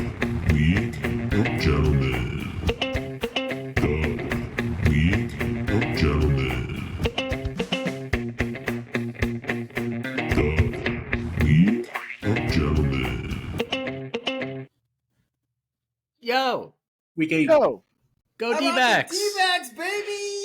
League of Gentlemen. The League of Gentlemen. The League of Gentlemen. Yo, Week 8. Go. go How about D-backs. the D-backs, baby!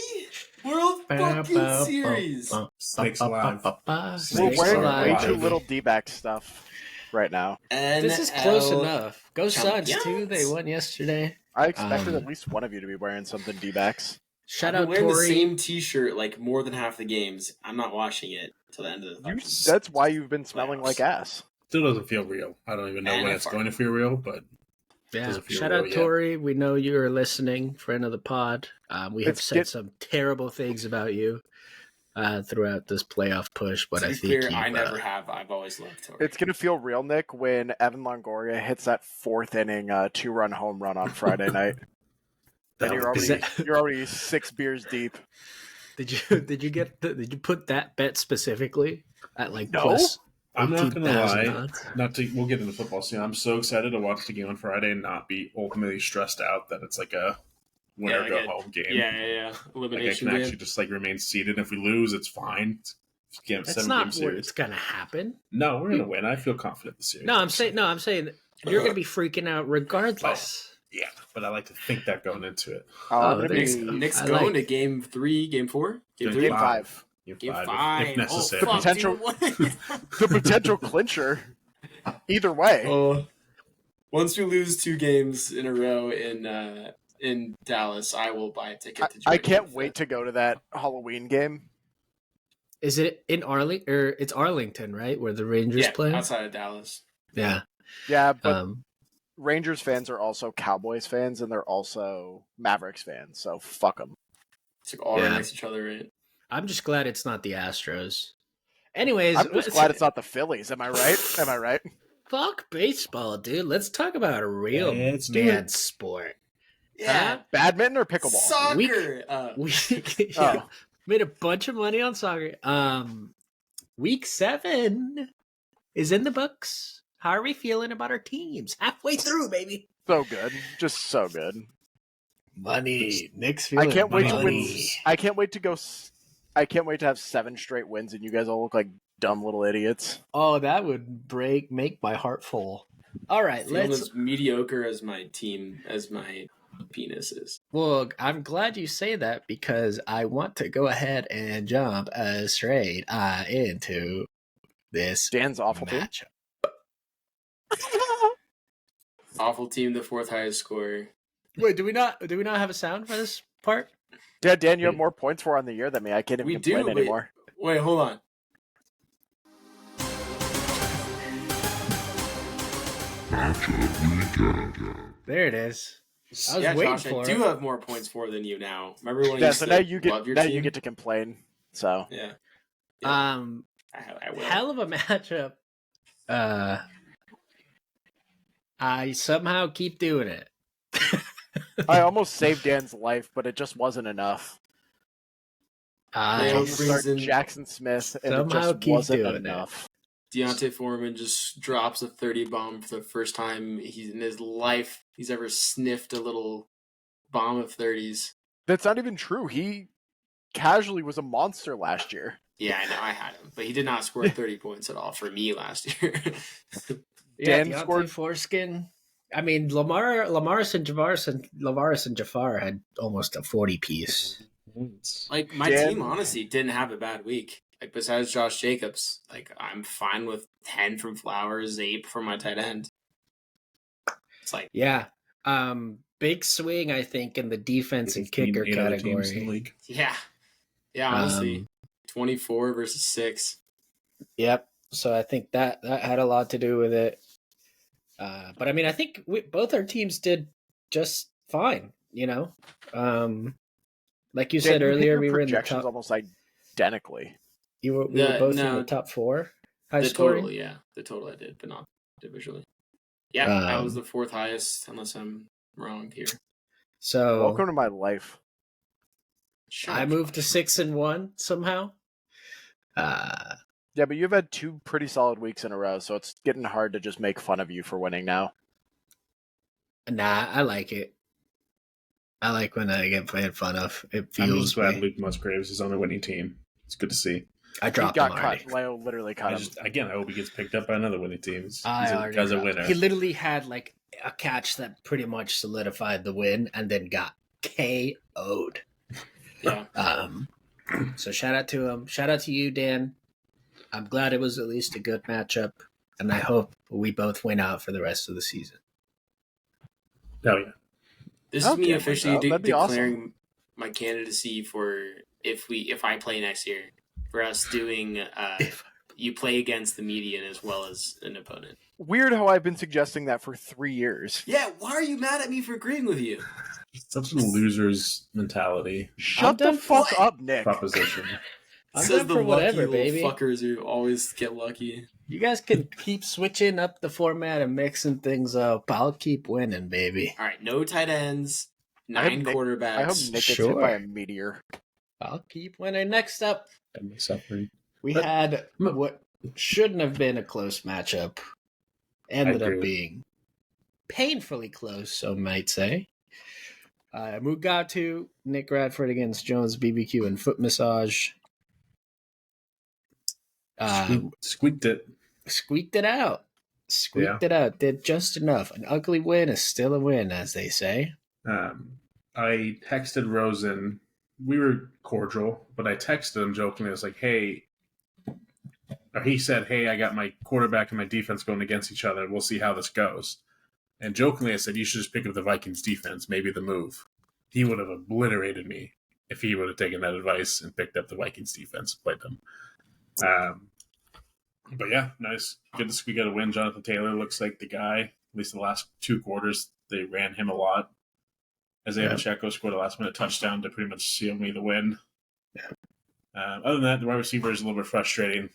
World fucking Series. Snakes alive. We're Snakes wearing alive, way too baby. little D-back stuff right now. This is close NL enough. Go Suns too. champions. They won yesterday. I expected Um, at least one of you to be wearing something D-backs. Shout I've out been wearing the Tori. same T-shirt like more than half the games. I'm not watching it till the end of the fucking That's why you've been smelling playoffs. like ass. Still doesn't feel real. I don't even know And when I it's fart. going to feel real, but Yeah. doesn't feel Shout real out yet. Tori. We know you are listening, friend of the pod. We have It's said get- some terrible things about you throughout this playoff push, but To I be think clear, I you've, never have. I've always loved Tori. It's gonna feel real, Nick, when Evan Longoria hits that fourth inning 2-run home run on Friday night. that And would be- you're already 6 beers deep. Did you put that bet specifically at like No. plus I'm not going to 18,000 lie. odds? We'll get into football soon. I'm so excited to watch the game on Friday and not be ultimately stressed out that it's like a winner like go a- home game. yeah. Like I Elimination can game. actually just like remain seated. If we lose, it's fine. It's game, That's 7 not game what series. it's gonna happen. No, we're gonna win. I feel confident this series. I'm saying you're gonna be freaking out regardless. Yeah, but I like to think that going into it. I'm there gonna you be go. Nick's I going like- to game 3, game 4, game Game 3, Game 5. game If 5. necessary. Oh, fuck, potential- dude, The potential clincher. Either way. Oh, once we lose 2 games in a row in Dallas, I will buy a ticket to. I join can't you. wait to go to that Halloween game. Is it in Arlington or it's Arlington, right? Where the Rangers Yeah, play? outside of Dallas. Yeah. Yeah, but Um, Rangers fans are also Cowboys fans, and they're also Mavericks fans, so fuck them. It's like all Yeah. right next to each other, right? I'm just glad it's not the Astros. Anyways, I'm just glad it's not the Phillies. Am I right? Am I right? fuck baseball, dude. Let's talk about a real Let's do man it. sport. Yeah, Badminton or pickleball? soccer. We Oh. made a bunch of money on soccer. Week 7 is in the books. How are we feeling about our teams? Halfway through, baby. So good. Just so good. Money. Nick's I feeling can't wait to win. money. I can't wait to go. I can't wait to have 7 straight wins, and you guys all look like dumb little idiots. Oh, that would make my heart full. All right, Feeling let's. as mediocre as my team, as my penis is. Well, I'm glad you say that because I want to go ahead and jump straight into this Dan's awful team. matchup. Awful team, the 4th highest score. Wait, do we not have a sound for this part? Yeah, Dan, you have more points for on the year than me. I can't even We complain do, but- anymore. Wait, hold on. Matchup recap. There it is. I was Yeah, waiting Josh, for I do it. have more points for than you now. Remember when I Yeah, used so to now you love your get team? you get to complain. So Yeah, I will. Hell of a matchup. I somehow keep doing it. I almost saved Dan's life, but it just wasn't enough. I Man, chose he to start brings in- Jackson Smith, and it Somehow just keep wasn't doing it. enough. Deontay Foreman just drops a 30 bomb for the first time in his life he's ever sniffed a little bomb of 30s. That's not even true. He casually was a monster last year. Yeah, I know, I had him, but he did not score 30 points at all for me last year. Yeah, Dan Deontay scored- foreskin. I mean, Lamaris and Jafar had almost a 40 piece. Like, my Dan- team honestly didn't have a bad week. Like, besides Josh Jacobs, like, I'm fine with 10 from Flowers, 8 from my tight end. It's like, Yeah. Big swing, I think, in the defense and kicker 8 other teams in the category. league. yeah. Yeah, honestly. Um, 24 versus 6. Yep. So I think that had a lot to do with it. But I mean, I think both our teams did just fine. You know, like you Dan, said you hit earlier, your we were in the projections top. almost identically. We were Yeah, both in no. the top 4. High The scoring. total, yeah. The total I did, but not individually. Yeah, I was Um, the 4th highest, unless I'm wrong here. So Welcome to my life. Sure, I moved to Josh. 6-1 somehow. Yeah, but you've had 2 pretty solid weeks in a row, so it's getting hard to just make fun of you for winning now. Nah, I like it. I like when I get made fun of. It I'm feels just glad me. Luke Musgraves is on the winning team. It's good to see. I He dropped him got already. cut. Leo literally cut him. I hope he gets picked up by another winning team. He's I a already guy's a dropped winner. him. He literally had like a catch that pretty much solidified the win, and then got KO'd. Yeah. So shout out to him. Shout out to you, Dan. I'm glad it was at least a good matchup, and I hope we both win out for the rest of the season. Oh yeah. This is me Okay, officially that'd be declaring my candidacy for if I play next year, for us doing you play against the median as well as an opponent. Weird how I've been suggesting that for 3 years. Yeah, why are you mad at me for agreeing with you? Such a loser's mentality Shut the done- fuck What? up, Nick. proposition. I'm Says down the for whatever, lucky baby. little fuckers who always get lucky. You guys can keep switching up the format and mixing things up. I'll keep winning, baby. All right, no tight ends, I hope 9 Nick- quarterbacks. I hope Nick gets hit Sure. by a meteor. I'll keep winning. Next up, I'm suffering. we had what shouldn't have been a close matchup. Ended agree. up being painfully close, some might say. Mugatu, Nick Radford against Jones BBQ and Foot Massage. Squeaked it. Squeaked it out. Squeaked it out. Did just enough. An ugly win is still a win, as they say. I texted Rosen. We were cordial, but I texted him jokingly. I was like, "Hey," or he said, "Hey, I got my quarterback and my defense going against each other. We'll see how this goes." And jokingly, I said, "You should just pick up the Vikings defense. Maybe the move." He would have obliterated me if he would have taken that advice and picked up the Vikings defense, played them. But yeah, nice. Good to see we got a win. Jonathan Taylor looks like the guy. At least the last 2 quarters, they ran him a lot. Isaiah Pacheco scored a last-minute touchdown to pretty much seal me the win. Other than that, the wide receiver is a little bit frustrating.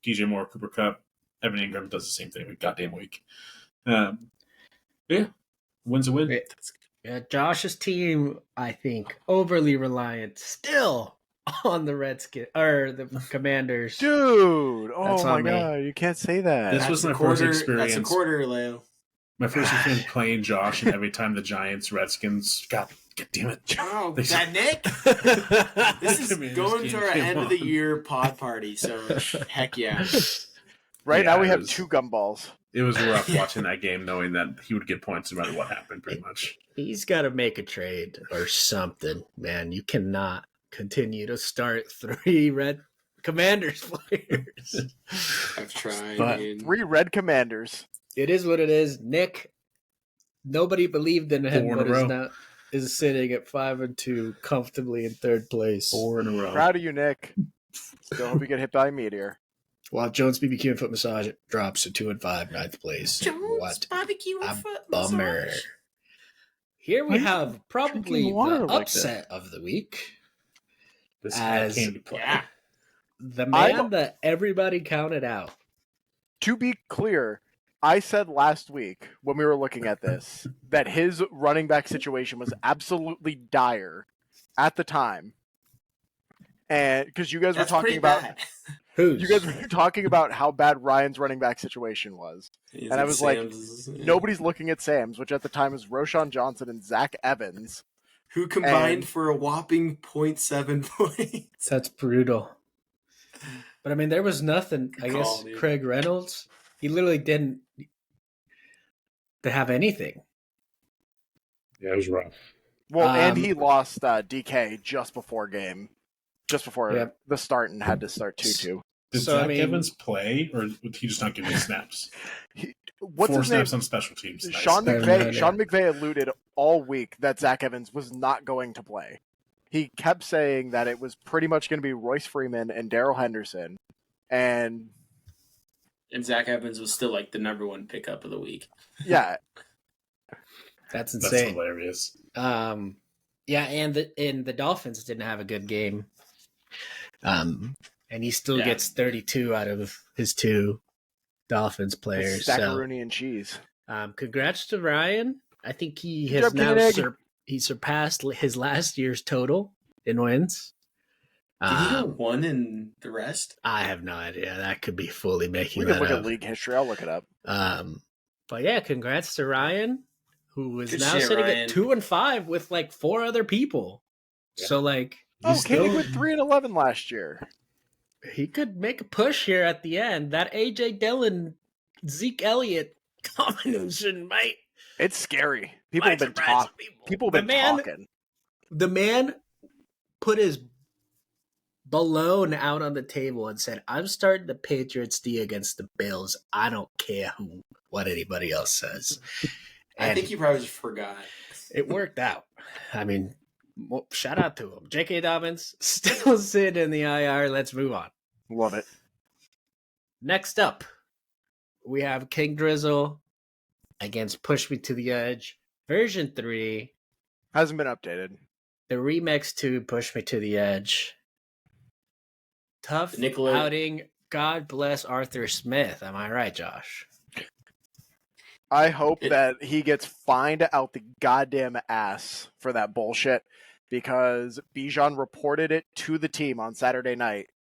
DJ Moore, Cooper Kupp, Evan Ingram does the same thing every goddamn week. Yeah, win's a win. Yeah, Josh's team, I think, overly reliant still on the Redskins or the Commanders. Dude! That's Oh my on me. god, you can't say that. This was my first experience. That's a quarter, Leo. My first experience playing Josh, and every time the Giants, Redskins, God damn it. Oh, They- that Nick? This is Commanders going game to our came end of the on. year pod party, so heck yeah. Right Yeah, now we it have was- 2 gumballs. It was rough watching that game, knowing that he would get points no matter what happened, pretty much. He's got to make a trade or something, man. You cannot continue to start 3 Red Commanders players. I've tried. But- dude. 3 red commanders. It is what it is. Nick, nobody believed in him, 4 in but a row. is sitting at 5-2, comfortably in 3rd place. 4 in a row. Proud of you, Nick. Still hope you get hit by a meteor. While Jones BBQ and Foot Massage drops to 2-5, 9th place. Jones What barbecue and a foot bummer. massage. Here Why we are you have probably drinking water the like upset of the week. This As- came to play. Yeah. The I- man that everybody counted out. To be clear, I said last week when we were looking at this that his running back situation was absolutely dire at the time. And because you guys That's were talking pretty about bad. Who's? you guys were talking about how bad Ryan's running back situation was. And I was like, Nobody's looking at Sam's, which at the time was Roshan Johnson and Zach Evans. who combined and- for a whopping 0.7 points. That's brutal. But I mean, there was nothing. Good I call, guess dude. Craig Reynolds, he literally didn't have anything. Yeah, it was rough. Well, and Um, he lost DK just before Yep. the start and had to start 2-2. Did So, I Zach mean- Evans play, or would he just not give me snaps? What's 4 his name? snaps on special teams. Nice. Sean Better McVay. than Sean McVay alluded all week that Zach Evans was not going to play. He kept saying that it was pretty much going to be Royce Freeman and Darrell Henderson, and And Zach Evans was still like the number 1 pickup of the week. yeah, That's That's insane. hilarious. Yeah, and the Dolphins didn't have a good game. And he still Yeah. gets 32 out of his 2 Dolphins players. So, Stackaroonie and cheese. congrats to Ryan. I think he Good has job, now King and Egg. he surpassed his last year's total. in wins. Did he go Um, 1 in the rest? I have no idea. That could be fully making We can that look at up. league history. I'll look it up. But yeah, congrats to Ryan, who is Good now shit, sitting Ryan. at 2-5 with like 4 other people. Yeah. So like, Oh, he's Koenig still- went 3-11 last year. he could make a push here at the end. That AJ Dillon, Zeke Elliott combination might. It's scary. People might have been surprise talking. people. People have The been man- talking. The man put his balloon out on the table and said, "I'm starting the Patriots D against the Bills. I don't care what anybody else says." I And think he probably just forgot. it worked out. I mean, shout out to him. J.K. Dobbins still sitting in the IR. Let's move on. Love it. Next up, we have King Drizzle against Push Me to the Edge, version 3, Hasn't been updated. the remix to Push Me to the Edge. Tough Nicola- outing. God bless Arthur Smith. Am I right, Josh? I hope It- that he gets fined out the goddamn ass for that bullshit because Bijan reported it to the team on Saturday night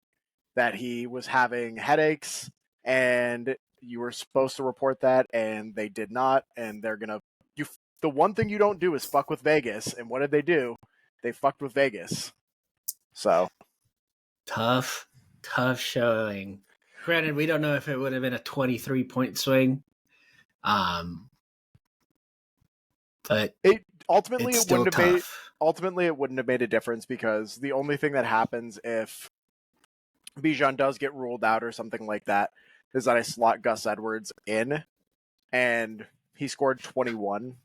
that he was having headaches and you were supposed to report that and they did not and they're gonna the one thing you don't do is fuck with Vegas, and what did they do? They fucked with Vegas. So Tough showing. Granted, we don't know if it would have been a 23-point swing. But it ultimately it's it still wouldn't have made tough. ultimately it wouldn't have made a difference because the only thing that happens if Bijan does get ruled out or something like that is that I slot Gus Edwards in and he scored 21.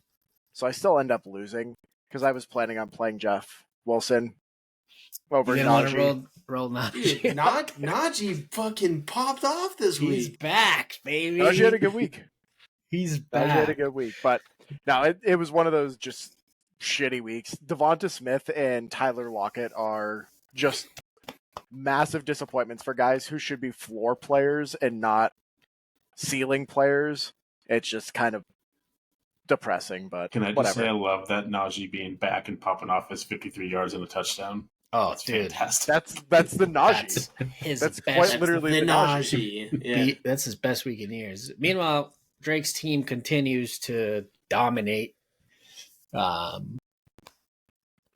So I still end up losing because I was planning on playing Jeff Wilson over You didn't want to Najee. roll Dude, Najee. Najee fucking popped off this He's week. back, baby. Najee had a good week. He's Najee had a back. good week. But no, it was one of those just shitty weeks. Devonta Smith and Tyler Lockett are just massive disappointments for guys who should be floor players and not ceiling players. It's just kind of depressing, but Can I just whatever. say I love that Najee being back and popping off his 53 yards and a touchdown? Oh, That's dude. fantastic. That's the Najee. That's his That's best. quite That's literally the the Najee. Najee. Yeah. That's his best week in years. Meanwhile, Drake's team continues to dominate.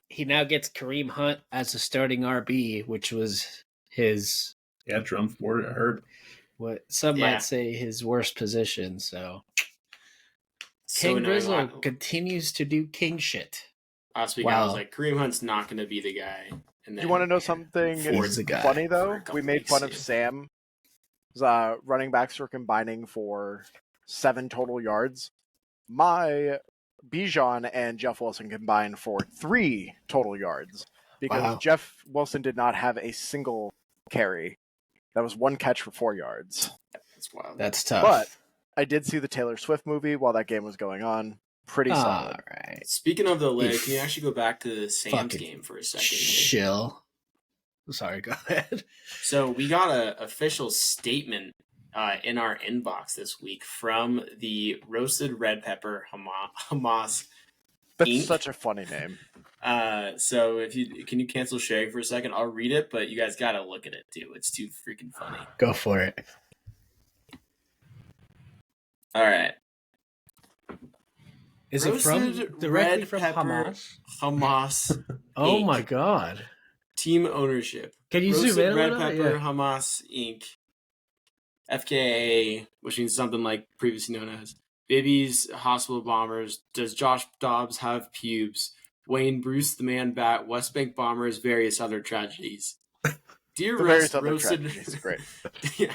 He now gets Kareem Hunt as a starting RB, which was his Yeah, drum for it. I heard. what some Yeah. might say his worst position. So So King annoying. Grizzle continues to do king shit. Last week I was Wow. like, Kareem Hunt's not going to be the guy. And then You want to know something He's the guy. funny for though? a couple We made weeks, fun of yeah. Sam. Running backs were combining for 7 total yards. My Bijan and Jeff Wilson combined for 3 total yards because Wow. Jeff Wilson did not have a single carry. That was 1 catch for 4 yards. That's wild. That's tough. But I did see the Taylor Swift movie while that game was going on. Pretty all solid. right, Speaking of the leg, You can you actually go back to the Sam's fucking game for a second? chill. Sorry, go ahead. So we got an official statement in our inbox this week from the Roasted Red Pepper Hamas. That's Inc. such a funny name. So if you can you cancel sharing for a second? I'll read it, but you guys gotta look at it too. It's too freaking funny. Go for it. All right, Is it from Roasted directly red from pepper. Hamas? Hamas Oh Inc. my god! team ownership. Can you Roasted zoom in a Red little? Pepper Yeah. Hamas Inc. FKA, which means something like previously known as Babies Hospital Bombers. Does Josh Dobbs have pubes? Wayne Bruce the Man Bat, West Bank Bombers, various other tragedies. Dear The various other roasted, tragedies. Great. yeah.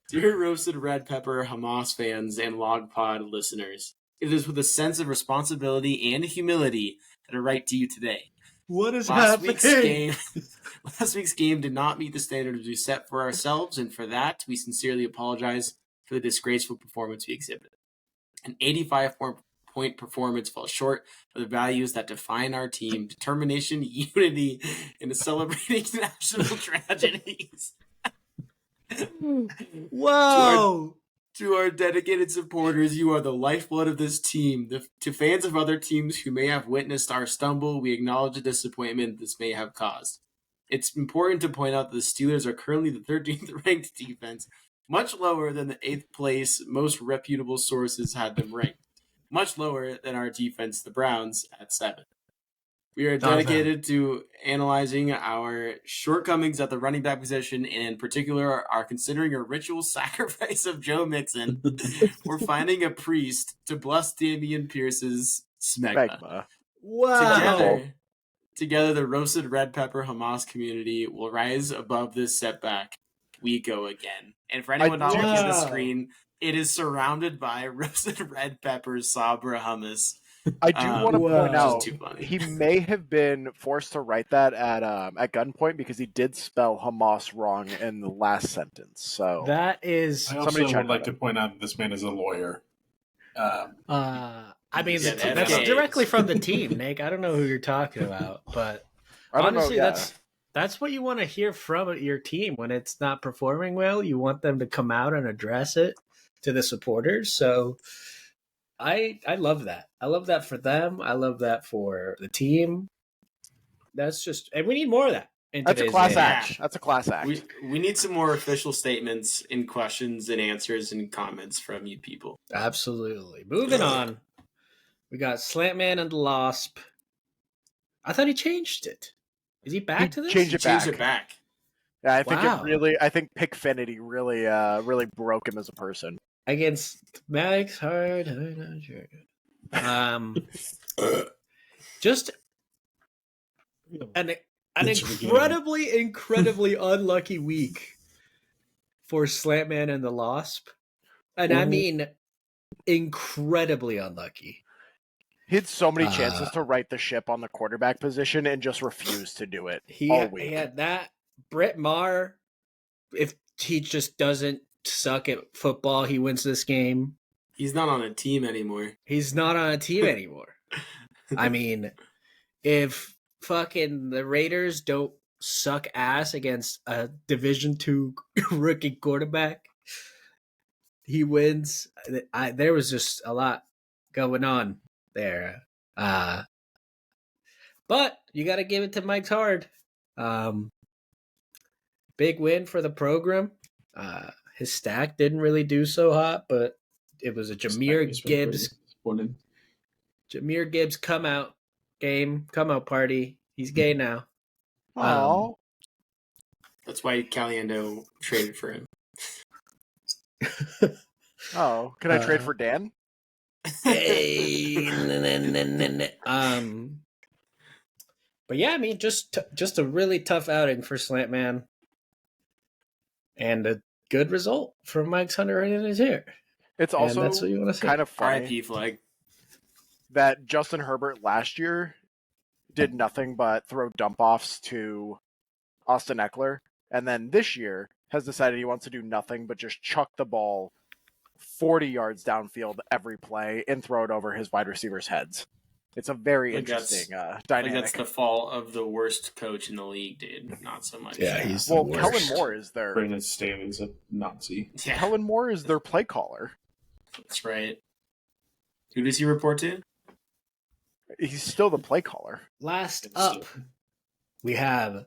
Dear Roasted Red Pepper Hamas fans and Log Pod listeners, it is with a sense of responsibility and humility that I write to you today. What is Last week's game did not meet the standards we set for ourselves, and for that, we sincerely apologize for the disgraceful performance we exhibited. An 85-point performance fell short of the values that define our team: determination, unity, and celebrating national tragedies. Whoa! To our dedicated supporters, you are the lifeblood of this team. To fans of other teams who may have witnessed our stumble, we acknowledge the disappointment this may have caused. It's important to point out that the Steelers are currently the 13th ranked defense, much lower than the 8th place most reputable sources had them ranked, much lower than our defense, the Browns, at 7th. We are dedicated to analyzing our shortcomings at the running back position, and in particular are considering a ritual sacrifice of Joe Mixon. We're finding a priest to bless Damian Pierce's smegma. Magma. Wow. Together, the roasted red pepper Hamas community will rise above this setback. We go again. And for anyone not looking at the Wow. screen, it is surrounded by roasted red pepper Sabra hummus. I do want to Wow. point Which out is too funny. he may have been forced to write that at gunpoint because he did spell Hamas wrong in the last sentence. So That is. I also Somebody check would like that to point out that this man is a lawyer. I mean, Yeah, that's okay. directly from the team, Nick. I don't know who you're talking about, but I don't honestly, know. Yeah. that's what you want to hear from your team when it's not performing well. You want them to come out and address it to the supporters. So I love that. I love that for them. I love that for the team. That's just, and we need more of that. In That's a today's class age. act. That's a class act. We need some more official statements and questions and answers and comments from you people. Absolutely. Moving on. We got Slantman and the Losp. I thought he changed it. Is he back He to this? changed it Change back. it back. Yeah, I think Wow. it really. I think Pickfinity really broke him as a person. Against Max Hard. Just an It's beginning. incredibly unlucky week for Slantman and the Losp. And I mean incredibly unlucky. He had so many chances Uh, to right the ship on the quarterback position and just refused to do it He all week. had that. Brett Maher, if he just doesn't suck at football, he wins this game. He's not on a team anymore. He's not on a team anymore. I mean, if fucking the Raiders don't suck ass against a Division II rookie quarterback, he wins. There was just a lot going on there. But you got to give it to Mike's Hard. Big win for the program. His stack didn't really do so hot, but it was a Jameer Gibbs come out party. He's gay now. Oh, That's why Caliendo traded for him. oh, can I trade for Dan? Hey. But yeah, I mean, just a really tough outing for Slantman, and a good result from Mike's Hunter in his hair. It's And also that's what you want to say. kind of funny RIP flag. that Justin Herbert last year did nothing but throw dump offs to Austin Eckler, and then this year has decided he wants to do nothing but just chuck the ball 40 yards downfield every play and throw it over his wide receivers' heads. It's a very I think that's- interesting I think dynamic. that's the fault of the worst coach in the league, dude. Not so much. Yeah, he's Well, the Kellen worst. Moore is their Brandon Staley's a Nazi. Yeah, Kellen Moore is their play caller. that's right. Who does he report to? He's still the play caller. Last up, we have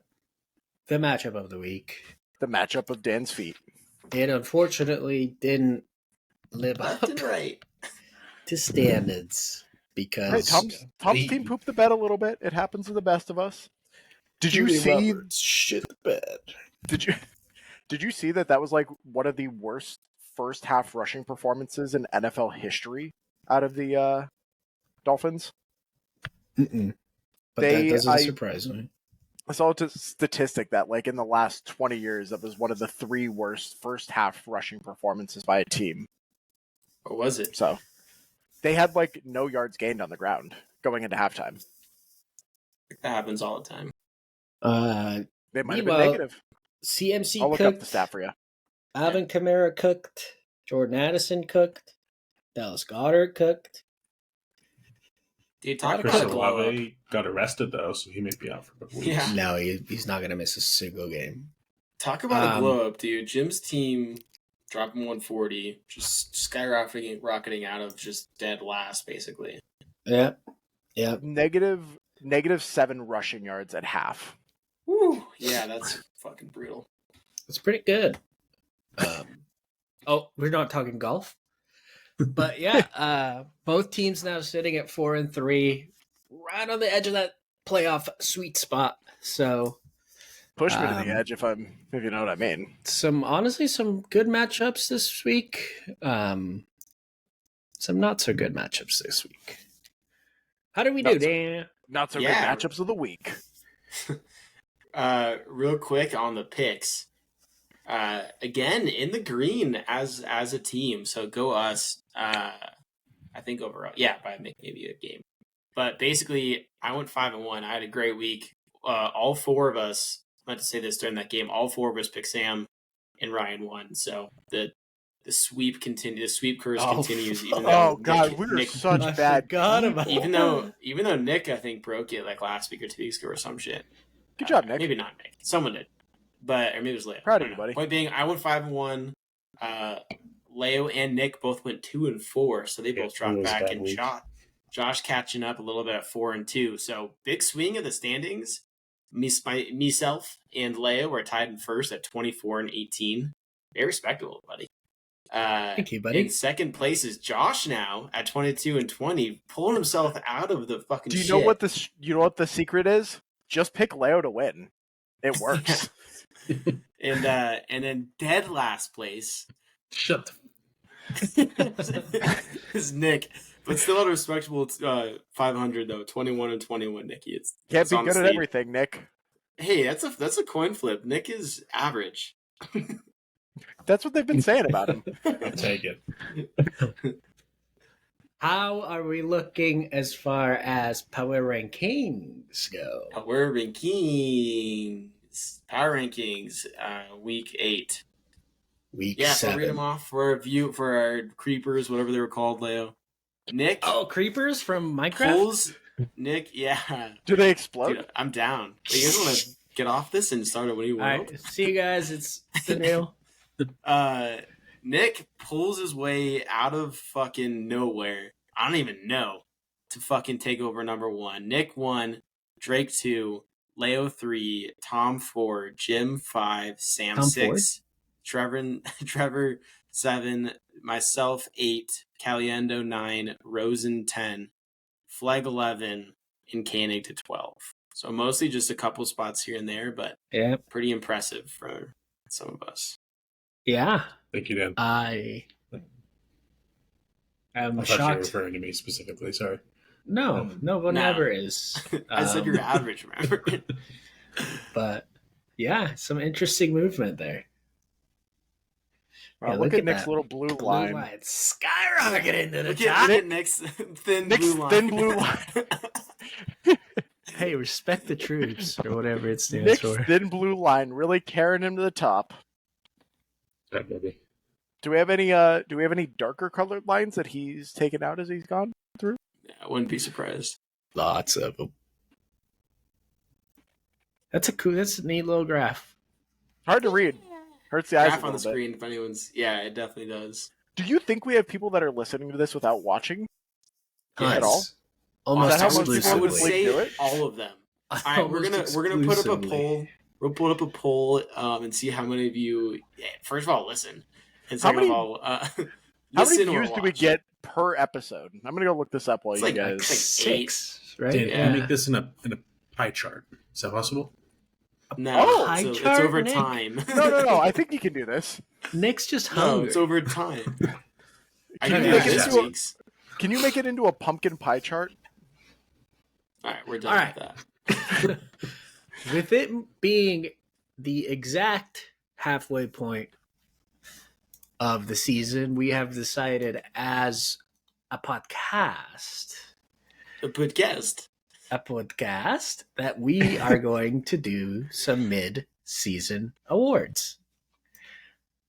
the matchup of the week. The matchup of Dan's feet. It unfortunately didn't live up Left and right. to standards Hey, because Tom's we- team pooped the bed a little bit. It happens to the best of us. Did you see? shit the bed? Did you see that was like one of the worst first half rushing performances in NFL history out of the Dolphins? Mm-mm. But They- that doesn't I- surprise me. I saw a statistic that like in the last 20 years that was one of the 3 worst first half rushing performances by a team. What was it? So they had like no yards gained on the ground going into halftime. That happens all the time. They might have been Meanwhile, negative. CMC I'll look up cooked. the stat for you. Alvin Kamara cooked. Jordan Addison cooked. Dallas Goddard cooked. Dude, talk Chris about a glow up. Olave got arrested though, so he may be out for a couple weeks. Yeah. No, he's not going to miss a single game. Talk about a Um, glow up, dude. Jim's team dropping 140, just skyrocketing out of just dead last, basically. Yeah. Yeah. -7 rushing yards at half. Woo! Yeah, that's fucking brutal. It's pretty good. We're not talking golf. But yeah, both teams now sitting at 4-3, right on the edge of that playoff sweet spot. So Push me to the edge if you know what I mean. some good matchups this week. Some not so good matchups this week. How do we do, Dan? Not so good Yeah. matchups of the week. Real quick on the picks. Again, in the green as a team. So go us. I think overall, by maybe a game. But basically, I went 5-1. I had a great week. All four of us, I meant to say this during that game, all four of us picked Sam and Ryan won. So the sweep continues. The sweep curse continues. Even though God, we were such bad. even though Nick, I think, broke it like last week or 2 weeks ago or some shit. Good job, Nick. Maybe not Nick. Someone did. But or maybe it was Leo. Proud I of you, don't know. buddy. Point being, I went 5-1. Leo and Nick both went 2-4, so they both dropped back. And Josh catching up a little bit at 4-2. So big swing of the standings. Myself and Leo were tied in first at 24 and 18. Very respectable, buddy. Thank you, buddy. In second place is Josh now at 22 and 20, pulling himself out of the fucking. Do you shit. know what the secret is? Just pick Leo to win. It works. And then dead last place Shut is Nick, but still at a respectable 500 though. 21 and 21, Nicky. Can't it's be good honestly- at everything, Nick. Hey, that's a coin flip. Nick is average. That's what they've been saying about him. I'll take it. How are we looking as far as power rankings go? Power rankings, week 8. Week Yeah, so read 7. them off for our creepers, whatever they were called, Leo. Nick Oh, creepers from Minecraft? pulls. Nick, yeah, Do they explode? dude, I'm down. You guys want to get off this and start a winning All world? right, see you guys. It's Daniel. Nick pulls his way out of fucking nowhere. I don't even know to fucking take over number 1. Nick 1, Drake 2, Leo 3, Tom 4, Jim 5, Sam Tom 6, Trevor 7, myself 8, Caliendo 9, Rosen 10, Flag 11, and Koenig to 12. So mostly just a couple spots here and there, but Yeah. pretty impressive for some of us. Yeah. Thank you, Dan. I am I thought you were shocked. referring to me specifically. Sorry. No one No. ever is. I said you're average, remember? But yeah, some interesting movement there. Wow, Yeah, look at Nick's that little blue blue line. line skyrocketing to the Look top. at Nick's thin Nick's blue line. thin blue line. Hey, respect the troops or whatever it stands Nick's for. thin blue line really carrying him to the top. That baby. Do we have any darker colored lines that he's taken out as he's gone? I wouldn't be surprised. Lots of them. That's a neat little graph. Hard to read. Hurts the eyes Graph a on the little bit. screen if anyone's. Yeah, it definitely does. Do you think we have people that are listening to this without watching? Yes. At all? Almost Is that how most people I exclusively. would Would say do it? all of them. All right, we're Almost gonna put up a exclusively. poll. We'll put up a poll and see how many of you. Yeah, first of all, listen, and How second many- of all, How listen many or views do we watch. get per episode? I'm gonna go look this up while It's you like- guys. it's like 6, right? Dan, Yeah. can you make this in a pie chart? Is that possible? No, Oh! Pie so it's chart, over Nick. time. No. I think you can do this. Nick's just No, hungry. it's over time. I Can can you do make it this into a- week's. Can you make it into a pumpkin pie chart? All right, we're done All right. with that. With it being the exact halfway point of the season, we have decided as a podcast that we are going to do some mid-season awards.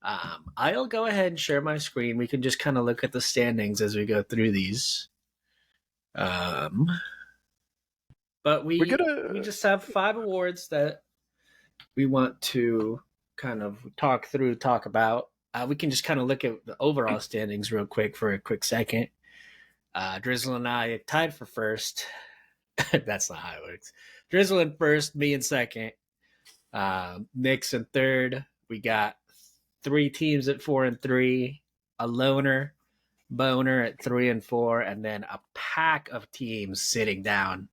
I'll go ahead and share my screen. We can just kind of look at the standings as we go through these. But we just have 5 awards that we want to kind of talk about. we can just kind of look at the overall standings real quick for a quick second. Drizzle and I tied for first. That's not how it works. Drizzle in first, me in second. Nick's in third. We got 3 teams at 4 and 3, a loner, Boner at 3 and 4, and then a pack of teams sitting down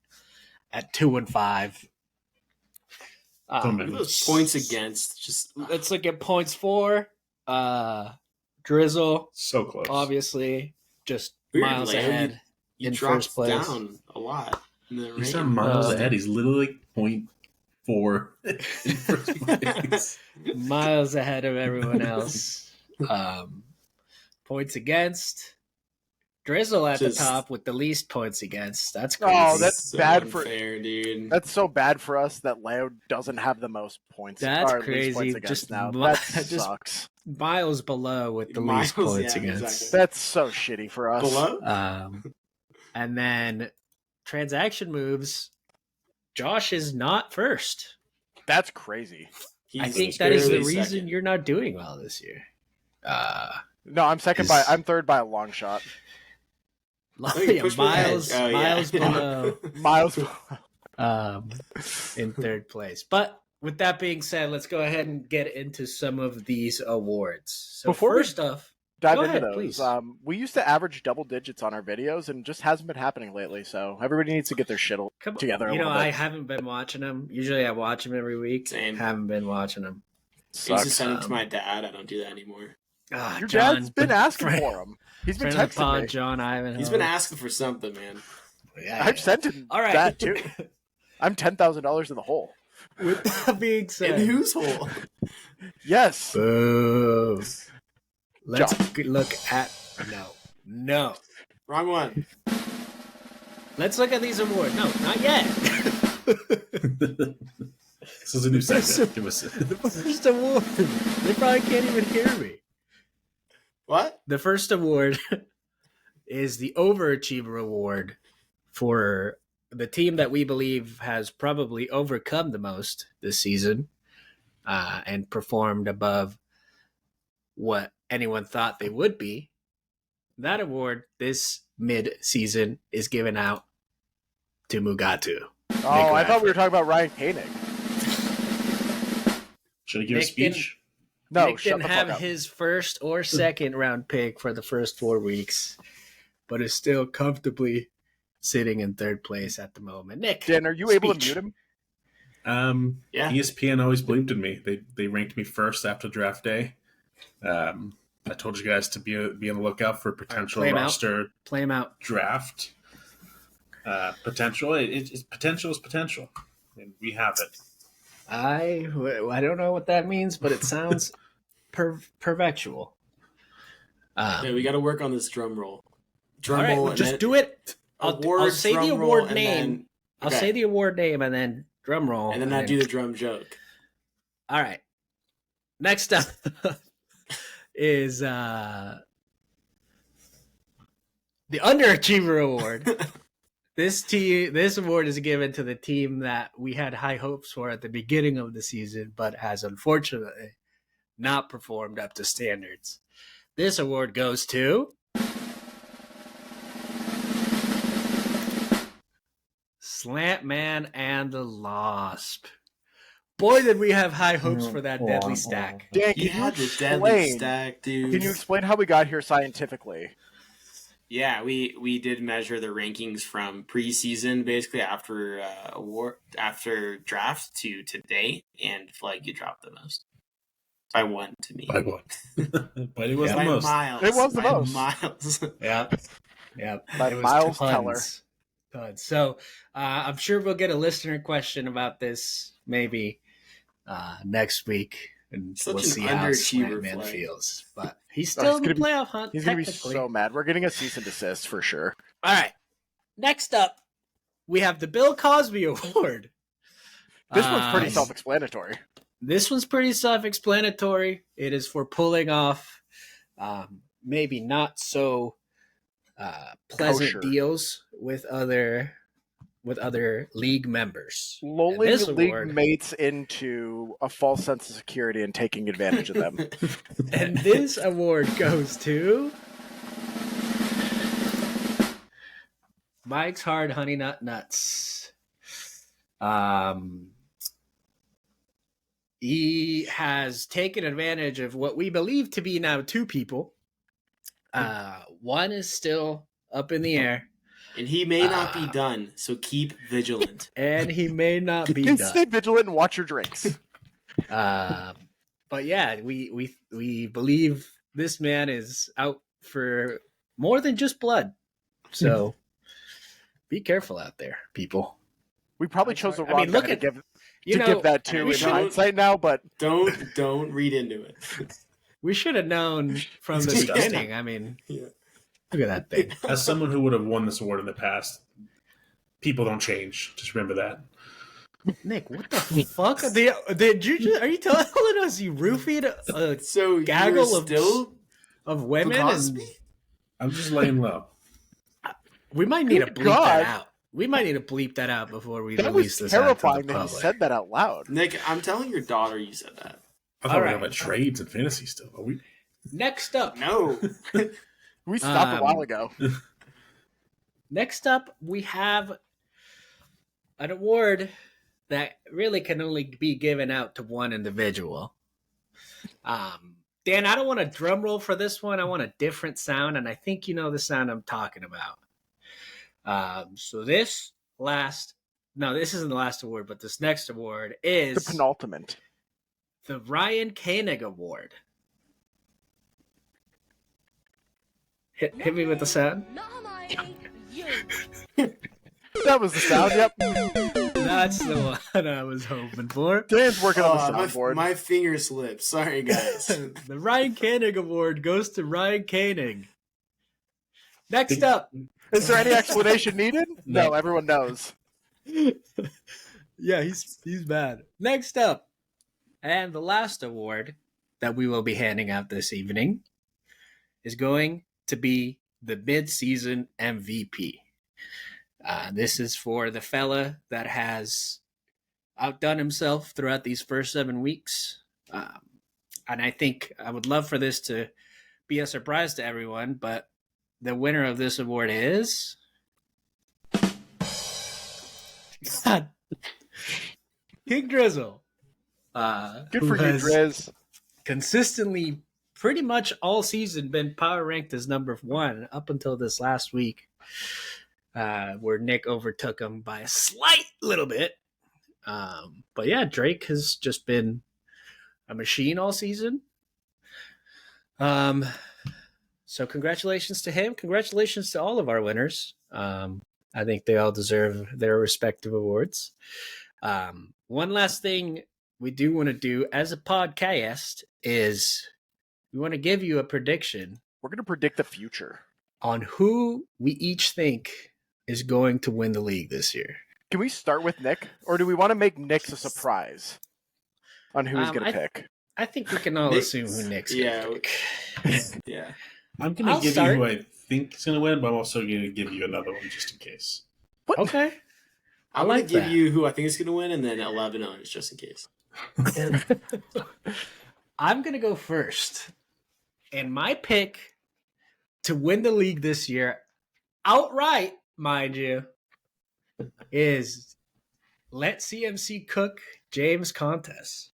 at 2 and 5. Look at those points against. Just Let's look at points for. Drizzle, So close. obviously, just Weird, miles Leo. ahead you in dropped first place. down a lot. In the He's ranking. not miles Uh, ahead. He's literally like 0.4 in first place. Miles ahead of everyone else. Points against. Drizzle at Just- the top with the least points against. That's crazy. Oh, that's So bad for- unfair, dude. That's so bad for us that Leo doesn't have the most points. That's or least crazy. Points against Just now. mi- That just- sucks. miles below with the Miles, least points yeah, against. exactly. That's so shitty for us. Below? And then transaction moves. Josh is not first. That's crazy. I He's think that is the barely reason second. you're not doing well this year. No, I'm I'm third by a long shot. Oh, you Yeah, pushed me ahead. miles, Oh, yeah. miles below. Miles. In third place. But with that being said, let's go ahead and get into some of these awards. So Before we first off, Dive Go into ahead, those. please. We used to average double digits on our videos, and just hasn't been happening lately. So everybody needs to get their shit come on. together. You know, a little I bit. haven't been watching them. Usually I watch them every week. Same. Haven't been watching them. I used to Sucks. send it to my dad. I don't do that anymore. Ah, Your John, dad's been asking friend- for him. He's been friend of the texting pod, me. John Ivanhoe. He's been asking for something, man. Yeah, I've sent him All right. that too. I'm $10,000 in the hole. With that being said, In whose hole? Yes. boo. Let's look at no. Wrong one. Let's look at these awards. No, not yet. This is a new segment. Give us The first award. They probably can't even hear me. What? The first award is the Overachiever Award for the team that we believe has probably overcome the most this season and performed above what anyone thought they would be. That award this mid-season is given out to Mugatu. Oh, I thought we were talking about Ryan Koenig. Should I give a Nick didn't- speech? No, Nick shut didn't the fuck have up. his first or second round pick for the first 4 weeks, but is still comfortably sitting in third place at the moment. Nick, Dan, are you able to speech. mute him? Yeah. ESPN always believed in me. They ranked me first after draft day. I told you guys to be on the lookout for potential play him out. roster Play him out. draft potential. It's potential is potential, and we have it. I don't know what that means, but it sounds pervectual. Yeah, we got to work on this drum roll. All Drum right, roll. well, and just then do it. I'll award, say the drum roll, award and name. then- I'll okay. say the award name and then drum roll. and then I do the drum joke. All right. Next up is the Underachiever Award. This award is given to the team that we had high hopes for at the beginning of the season, but has unfortunately not performed up to standards. This award goes to Slant Man and the Losp. Boy, did we have high hopes for that deadly stack. Dan, You can you had the deadly explain? stack, dude. Can you explain how we got here scientifically? Yeah, we did measure the rankings from preseason, basically after after draft to today, and Flag dropped the most by 1 to me. By what? But it was By the most. miles. It was the By most. miles. Yep. By It was Miles tons. Teller. Tons. So I'm sure we'll get a listener question about this maybe next week, and Such we'll an see how underachiever, Slant Man Flag. feels. But he's Oh, still he's in the gonna be- playoff hunt. He's gonna be technically. so mad. We're getting a cease and desist for sure. All right. Next up, we have the Bill Cosby Award. This one's pretty Um, self-explanatory. This one's pretty self-explanatory. It is for pulling off maybe not so pleasant Kosher. deals with other with other league members. And Lulling this league award, mates into a false sense of security and taking advantage of them. and this award goes to Mike's Hard Honey Nut Nuts. He has taken advantage of what we believe to be now two people. One is still up in the air, And he may not be done, so keep vigilant. and he may not be Stay done. vigilant and watch your drinks. But yeah, we believe this man is out for more than just blood. So be careful out there, people. We probably I'm chose the sorry. wrong I mean, look guy at- to give You know, give that to we in should- hindsight now, but Don't read into it. We should have known from the Disgusting. beginning. I mean, Yeah. look at that thing. As someone who would have won this award in the past, people don't change. Just remember that. Nick, what the fuck? Did you just, are you telling us you roofied a So Gaggle you're of still of women? And Cosby? I'm just laying low. we might need to Good bleep God. that out. We might need to bleep that out before we that release was this out to terrifying the that he public. said that out loud. Nick, I'm telling your daughter you said that. I thought All we were right. about trades and fantasy still. Are we? Next up, No. We stopped a while Um, ago. we have an award that really can only be given out to one individual. Dan, I don't want a drum roll for this one. I want a different sound, and I think you know the sound I'm talking about. So this isn't the last award, but this next award is The penultimate. the Ryan Koenig Award. Hit me with the sound. That was the sound, yep. That's the one I was hoping for. Dan's working on the Oh, soundboard. my finger slipped. Sorry, guys. The Ryan Koenig Award goes to Ryan Koenig. Next up. Is there any explanation needed? No, No. everyone knows. Yeah, he's bad. Next up, and the last award that we will be handing out this evening is going to be the mid-season MVP. This is for the fella that has outdone himself throughout these first 7 weeks. And I think I would love for this to be a surprise to everyone, but the winner of this award is... God. King Drizzle. Good who for you, has Driz. consistently pretty much all season been power ranked as number one up until this last week, where Nick overtook him by a slight little bit. But yeah, Drake has just been a machine all season. So congratulations to him. Congratulations to all of our winners. I think they all deserve their respective awards. One last thing we do want to do as a podcast is we want to give you a prediction We're going to predict the future. on who we each think is going to win the league this year. Can we start with Nick? Or do we want to make Nick's a surprise on who he's going to pick? I think we can all Nick's- assume who Nick's yeah. going to pick. Yeah. I'm going I'll to give start. you who I think is going to win, but I'm also going to give you another one just in case. Okay. I I'm going like to give that. you who I think is going to win and then 11 others just in case. I'm going to go first. And my pick to win the league this year, outright, mind you, is let CMC cook James Contest.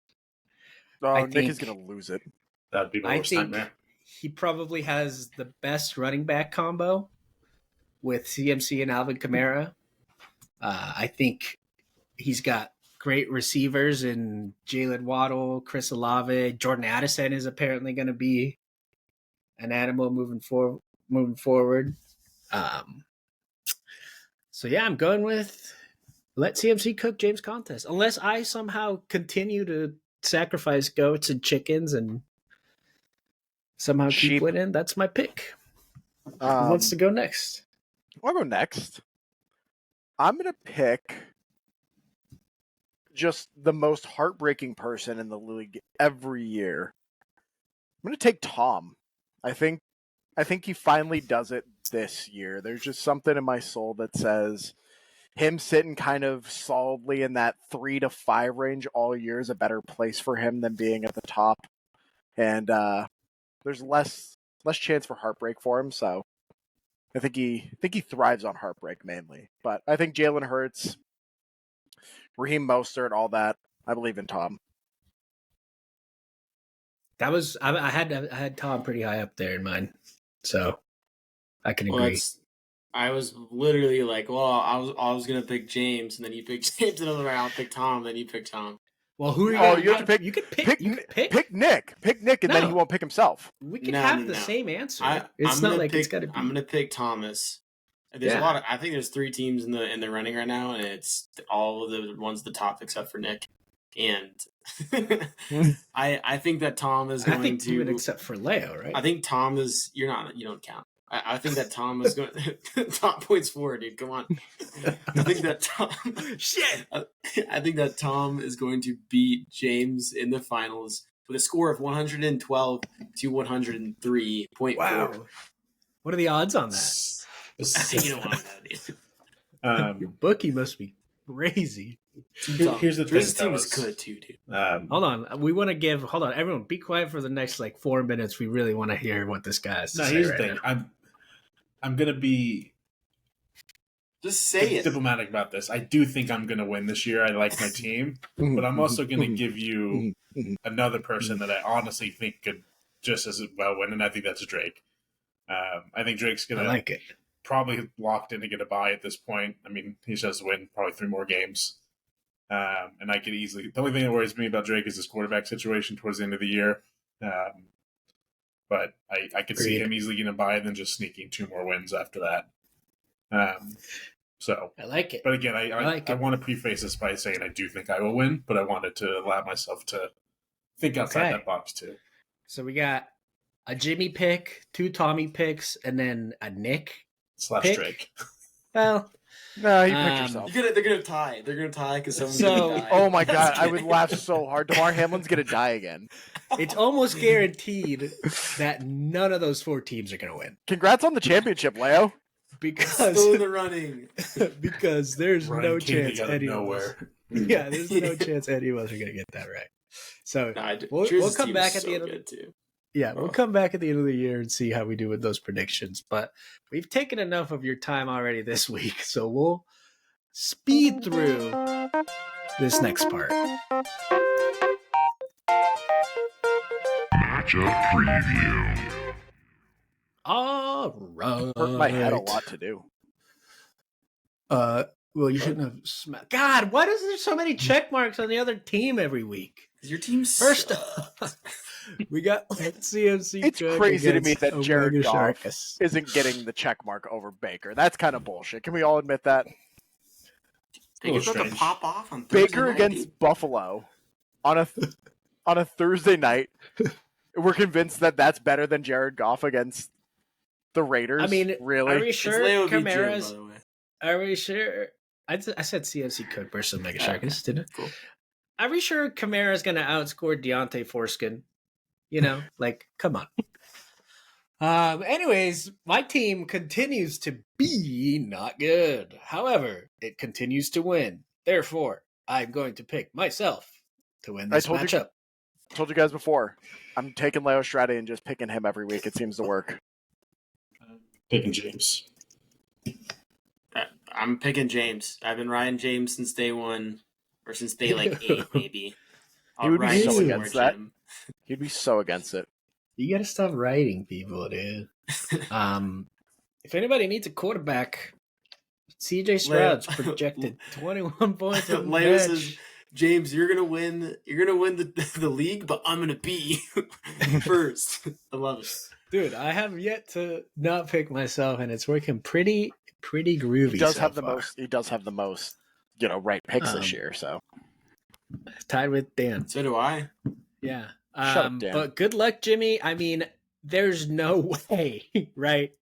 Oh, I Nick is think- going to lose it. That'd be my I worst think nightmare. he probably has the best running back combo with CMC and Alvin Kamara. I think he's got great receivers in Jalen Waddle, Chris Olave. Jordan Addison is apparently going to be an animal moving forward. So yeah, I'm going with let CMC cook James Contest. Unless I somehow continue to sacrifice goats and chickens and somehow keep Sheep. winning, that's my pick. Who wants to go next? I'll go next. I'm going to pick just the most heartbreaking person in the league every year. I'm going to take Tom. I think he finally does it this year. There's just something in my soul that says him sitting kind of solidly in that 3 to 5 range all year is a better place for him than being at the top. And there's less chance for heartbreak for him. So I think he thrives on heartbreak mainly. But I think Jalen Hurts, Raheem Mostert, all that. I believe in Tom. That was I had Tom pretty high up there in mine, so I can agree. I was literally like, well, I was gonna pick James, and then you picked James another round. I'll pick Tom, then you pick Tom. Well, who are you? Oh, you have to pick. You can pick. Pick Nick. Pick Nick, and then No. he won't pick himself. We can No, have no, the no. same answer. I'm It's gonna not like pick, it's got to be. I'm gonna pick Thomas. There's Yeah. a lot of. I think there's 3 teams in the running right now, and it's all of the ones at the top except for Nick. And I think that Tom is I going think to. even except for Leo, right? I think Tom is. You don't count. I think that Tom is going. Top points for, dude. Come on. I think that Tom. Shit. I think that Tom is going to beat James in the finals with a score of 112 to 103.4. Wow. What are the odds on that? You don't want that. Your bookie must be crazy. Here's the thing, This team is fellas. good too, dude. Hold on. We want to give. Hold on, everyone. Be quiet for the next 4 minutes. We really want to hear what this guy has to No, say here's right the thing. now. I'm gonna be Just say it. diplomatic about this. I do think I'm gonna win this year. I like my team, but I'm also gonna give you another person that I honestly think could just as well win, and I think that's Drake. I think Drake's I gonna like it. probably locked in to get a bye at this point. I mean, he just has to win probably 3 more games. And I could easily. The only thing that worries me about Drake is his quarterback situation towards the end of the year. But I could see Agreed. him easily getting a bye and then just sneaking 2 more wins after that. So, I like it. but again, I like it. want to preface this by saying I do think I will win, but I wanted to allow myself to think outside Okay. that box too. So we got a Jimmy pick, 2 Tommy picks, and then a Nick. / Pick. Drake. Well, No, you picked Um, yourself. They're gonna tie. They're gonna tie because someone's So- gonna die. Oh my god, Just I would kidding. laugh so hard. Damar Hamlin's gonna die again. it's almost guaranteed that none of those 4 teams are going to win Congrats on the championship, Leo. Still in because the running. because there's Ryan no King chance out of any of us. nowhere. Yeah, there's no chance any of us are going to get that right. So Nah, We'll Drew's come team back is at the so end of good too. yeah, we'll come back at the end of the year and see how we do with those predictions. But we've taken enough of your time already this week, so we'll speed through this next part. Matchup preview. All right. Hurt my head a lot to do. Well, you shouldn't have smacked. God, why is there so many check marks on the other team every week? Your team First sucks. We got CMC. It's Cook crazy to me against that Jared Omega Goff Sharkus. isn't getting the check mark over Baker. That's kind of bullshit. Can we all admit that? Baker's about to strange. pop off on Thursday Baker night, against dude. Buffalo on a Thursday night. We're convinced that that's better than Jared Goff against the Raiders. I mean, really? Are we It's sure Leo v. Jim, by Kamara's? the way. Are we sure? I said CMC Cook versus Omega Sharkus, didn't it? Cool. Are we sure Kamara's going to outscore Deontay Foreskin? You know, come on. Anyways, my team continues to be not good. However, it continues to win. Therefore, I'm going to pick myself to win this I told you- matchup. Told you guys before. I'm taking Leo Strati and just picking him every week. It seems to work. Picking James. I'm picking James. I've been riding James since day 1, or since day 8, maybe. He would be ride so some against more that. Jim. He'd be so against it. You got to stop writing people, dude. If anybody needs a quarterback, CJ Stroud's projected 21 points on the Leo bench. says, James, you're gonna win. You're gonna win the league, but I'm gonna be first. I love it. Dude, I have yet to not pick myself, and it's working pretty groovy. He does so have the far. most. He does have the most. Right picks this year. So Tied with Dan. So do I. Yeah. Shut up, Dan. But good luck, Jimmy. I mean, there's no way, right?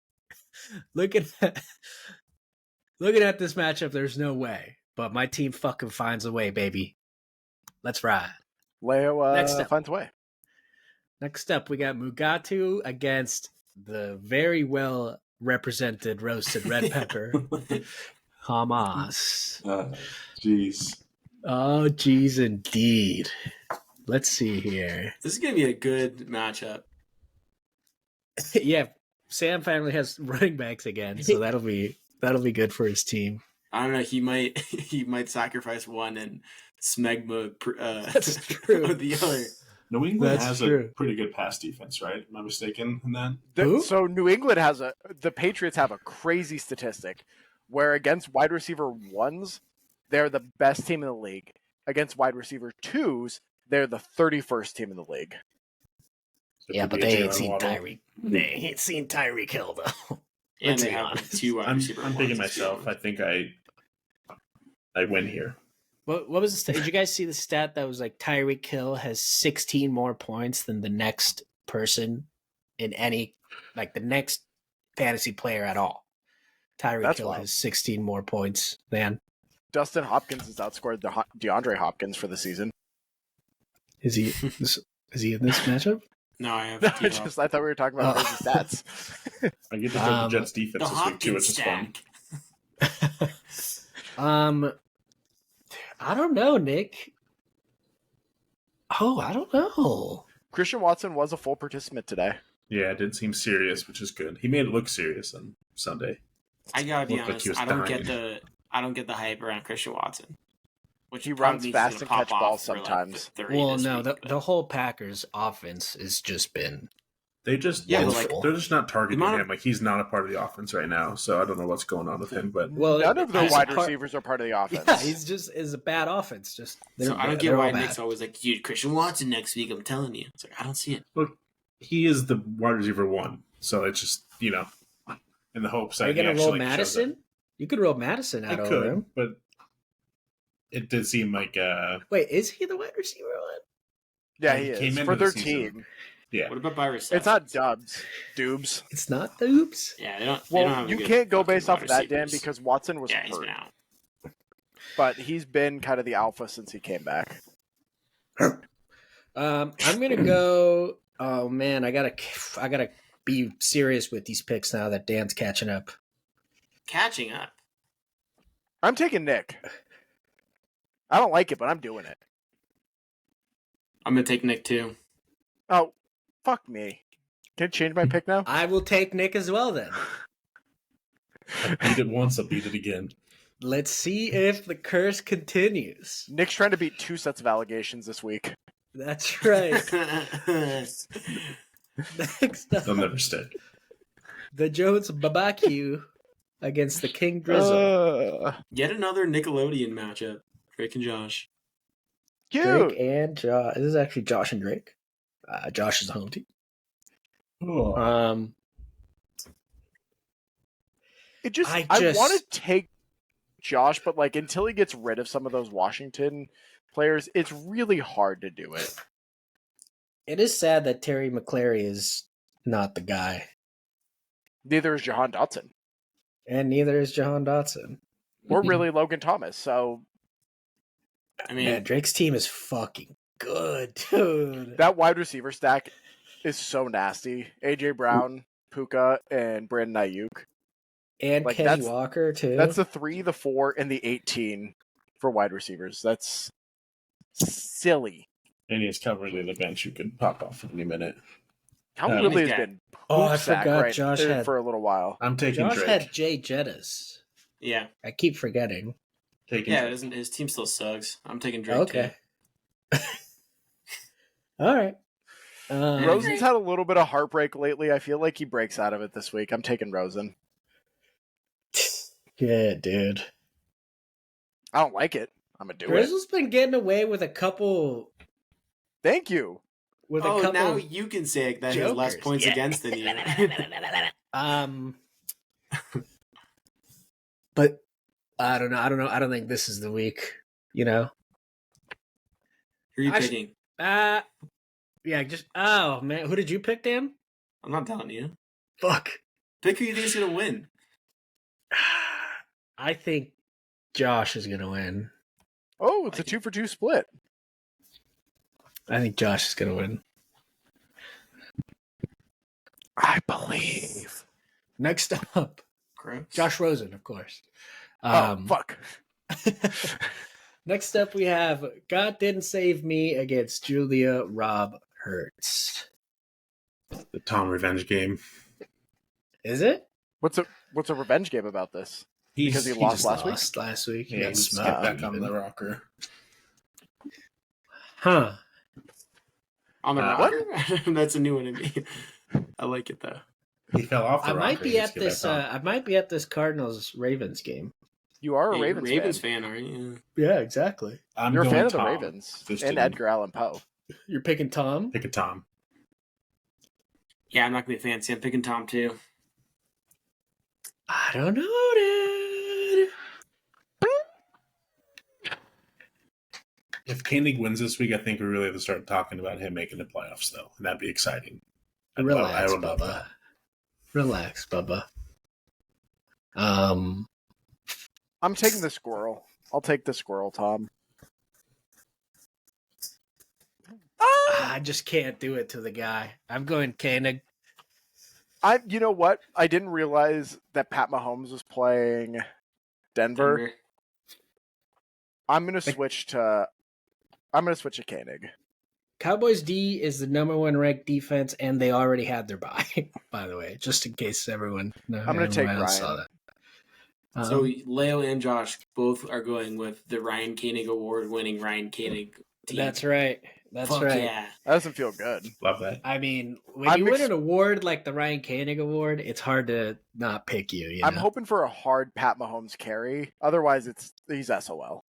Looking at this matchup, there's no way. But my team fucking finds a way, baby. Let's ride. Leo Next up. finds a way. Next up, we got Mugatu against the very well represented roasted red pepper. Hamas. Jeez. Oh, geez, indeed. Let's see here. This is going to be a good matchup. Yeah, Sam finally has running backs again, so that'll be good for his team. I don't know. He might sacrifice one and smegma That's true. the other. New England That's has true. a pretty good pass defense, right? Am I mistaken in that? Who? So New England the Patriots have a crazy statistic where against wide receiver ones, they're the best team in the league. Against wide receiver twos, they're the 31st team in the league. Yeah, but they ain't seen Tyreek. They ain't seen Tyreek Hill though. And Let's they be have honest. two wide I'm receiver picking ones. myself. I think I win here. What was the stat? Did you guys see the stat that was like Tyreek Hill has 16 more points than the next person in any, like the next fantasy player at all? Tyreek That's Hill wild. has 16 more points than. Dustin Hopkins has outscored DeAndre Hopkins for the season. Is he in this matchup? No, I have I D-Hop. thought we were talking about Oh. crazy stats. I get to play the Jets the defense this week too, which Hopkins is fun. stack. I don't know, Nick. Oh, I don't know. Christian Watson was a full participant today. Yeah, it did seem serious, which is good. He made it look serious on Sunday. I gotta be Looked like honest. he was I don't dying. get the hype around Christian Watson. Which He probably runs means fast he's and gonna catch pop balls off for, like, sometimes. 30 Well, this no, week, the but- the whole Packers offense has just been. They just Yeah, but, like, they're just not targeting the amount of- him. Like he's not a part of the offense right now. So I don't know what's going on with him. But Well, None of their he's wide a part- receivers are part of the offense. Yeah, he's just is a bad offense. Just So I don't they're get why all bad. Nick's always like, dude, Christian Watson next week. I'm telling you. It's like I don't see it. look, he is the wide receiver one. So it's just in the hopes that Are you he gonna roll actually shows Madison? up. You could roll Madison I out over could, him. but it did seem like Wait, is he the wide receiver one? Yeah, He he came is. into For the their season. team. yeah. What about by reception? It's not Dubs. Doobs. It's not the oops. Yeah, they don't. Well, they don't have a you good can't go fucking based off wide of that, Dan, receivers. because Watson was yeah, he's hurt. been out. But he's been kind of the alpha since he came back. I'm gonna go. Oh man, I gotta be serious with these picks now that Dan's catching up. Catching up. I'm taking Nick. I don't like it, but I'm doing it. I'm gonna take Nick too. Oh, fuck me. Can I change my pick now? I will take Nick as well then. I beat it once, I'll beat it again. Let's see if the curse continues. Nick's trying to beat 2 sets of allegations this week. That's right. Next They'll up, never stick. the Jones Babacue against the King Drizzle. Yet another Nickelodeon matchup. Drake and Josh. Cute. Drake and Josh. This is actually Josh and Drake. Josh is the home team. Oh. It just I I just- want to take Josh, but like until he gets rid of some of those Washington players, it's really hard to do it. It is sad that Terry McClary is not the guy, Neither is Jahan Dotson and neither is Jahan Dotson. or really Logan Thomas. So I mean, Man, Drake's team is fucking good, dude. that wide receiver stack is so nasty. AJ Brown, Puka, and Brandon Ayuk. And like, Kenny that's- Walker too. That's the 3, the 4, and the 18 for wide receivers. That's silly. And he's covering the bench. You could pop off any minute. Calvin Ridley has Yeah. been Oh, I poop sack forgot Josh had for a little while. I'm taking Josh Drake. had Jay Jettas. yeah, I keep forgetting. Taking yeah. Drake. His team still sucks. I'm taking Drake. Okay. All right. Rosen's had a little bit of heartbreak lately. I feel like he breaks out of it this week. I'm taking Rosen. Yeah, dude. I don't like it. I'm gonna do it. Grizzle's been getting away with a couple. Thank you. With Oh, a couple. now you can say that he has less jokers. points Yeah. against than you. But I don't know. I don't think this is the week. You know. Who are you I sh- picking? Yeah. Just oh man, who did you pick, Dan? I'm not telling you. Fuck. Pick who you think is gonna win. I think Josh is gonna win. Oh, it's a 2-for-2 split. I think Josh is gonna win. I believe. Next up, Gross. Josh Rosen, of course. Fuck. Next up, we have God Didn't Save Me against Julia Rob Hurts. The Tom revenge game. Is it? What's a revenge game about this? Because he lost just last week? Lost last week. Yeah, He he got just smoked. got back on the rocker. Huh. On the What? rocker? That's a new one to me. I like it though. He fell off the I rocker. might be He at just got this. back on. I might be at this Cardinals Ravens game. You are a Hey, Ravens, fan. fan, aren't you? Yeah, exactly. I'm You're a going fan of the Tom. Ravens Just and to Edgar Allan Poe. You're picking Tom. Pick a Tom. Yeah, I'm not gonna be fancy. I'm picking Tom too. I don't know, dude. If Koenig wins this week, I think we really have to start talking about him making the playoffs, though, and that'd be exciting. Relax, I would love Bubba. that. Relax, Bubba. I'm taking the squirrel. I'll take the squirrel, Tom. I just can't do it to the guy. I'm going Koenig. You know what? I didn't realize that Pat Mahomes was playing Denver. I'm gonna switch to Koenig. Cowboys D is the number one ranked defense, and they already had their bye. By the way, just in case everyone. I'm gonna take else saw Ryan. that. So Leo and Josh both are going with the Ryan Koenig Award-winning Ryan Koenig team. That's right. That's Fuck right. yeah. That doesn't feel good. Love that. I mean, when I'm you win ex- an award like the Ryan Koenig Award, it's hard to not pick you. I'm know? hoping for a hard Pat Mahomes carry. Otherwise, he's SOL.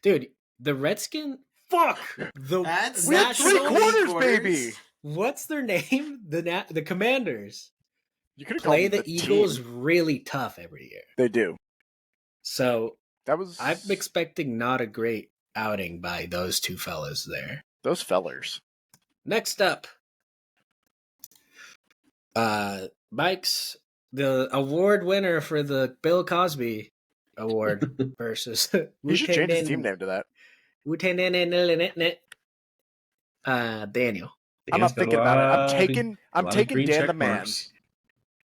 Dude, the Redskin. Fuck the. That's We had that's 3 so many quarters, baby. What's their name? The Commanders You could play the Eagles really tough every year. They do. So That was I'm expecting not a great outing by those two fellas there. those fellers. Next up, Mike's the award winner for the Bill Cosby Award versus You should change his team name to that. Daniel. I'm not thinking about it. I'm taking Dan the Man.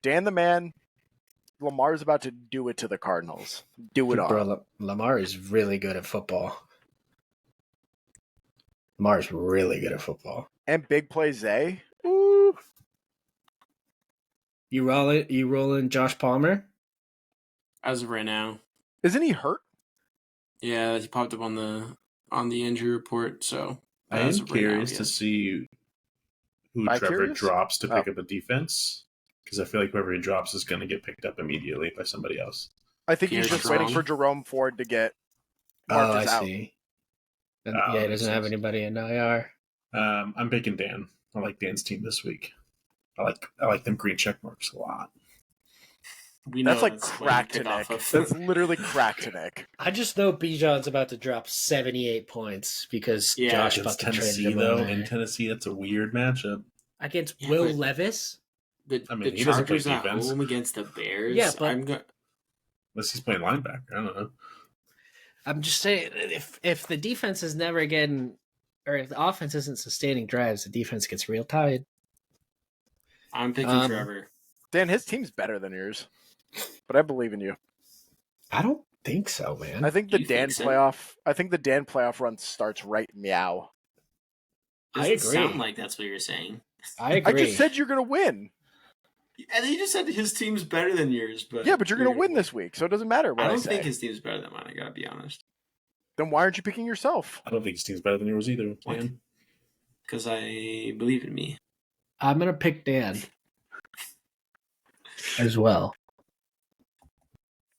Dan the Man. Lamar's about to do it to the Cardinals. Do it all. Bro, Lamar is really good at football. Lamar's really good at football. And big play Zay. Ooh. You rolling Josh Palmer? As of right now. Isn't he hurt? Yeah, he popped up on the injury report, so I as am of right now, curious yeah. to see who By Trevor curious? drops to pick Oh. up a defense, because I feel like whoever he drops is going to get picked up immediately by somebody else. I think he's Pierre just waiting Strong. for Jerome Ford to get Oh, Marcus I out. see. And, Oh, yeah, he makes doesn't have sense. anybody in IR. I'm picking Dan. I like Dan's team this week. I like them green check marks a lot. We know That's like what you crack to pick off Nick. of. That's literally crack to Nick. I just know Bijan's about to drop 78 points because Yeah, Josh Against fucking traded Tennessee, him though, away. in Tennessee, that's a weird matchup. Against Yeah, Will but- Levis? the I mean, the he doesn't play Chargers at defense. home against the Bears. Yeah, but- Unless he's playing linebacker. I don't know. I'm just saying, if the defense is never getting, or if the offense isn't sustaining drives, the defense gets real tired. I'm picking Um, Trevor. Dan, his team's better than yours. But I believe in you. I don't think so, man. I think the You Dan think so? playoff run starts right meow. I Doesn't agree. sound like that's what you're saying. I agree. I just said you're gonna win. And you just said his team's better than yours, but Yeah, but you're gonna win this week, so it doesn't matter what I I, don't say. think his team's better than mine. I gotta be honest, Then why aren't you picking yourself? I don't think his team's better than yours either, What? Dan. because I believe in me. I'm going to pick Dan as well.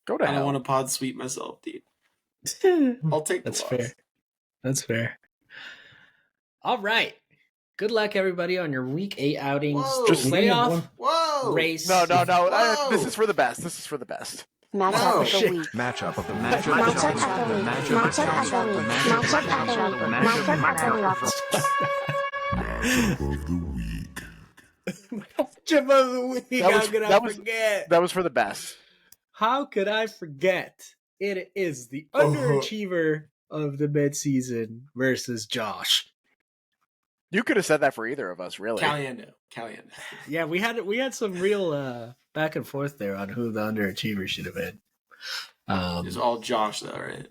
Go to I don't hell. want to pod sweep myself, dude. I'll take the That's loss. fair. That's fair. All right. Good luck, everybody, on your week 8 outings. Whoa. Just playoff Whoa! race. No. Whoa. This is for the best. This is for the best. Matchup No, of the shit. week. Matchup of the Matchup of the week. Matchup of the week. Matchup of the week. Matchup of the week. Matchup of the week. Matchup of the week. That was- How could I that was- forget? That was for the best. How could I forget? It is the Oh. underachiever of the midseason versus Josh. You could have said that for either of us, really. Caliendo. Yeah, we had some real back and forth there on who the underachiever should have been. It's all Josh though, right?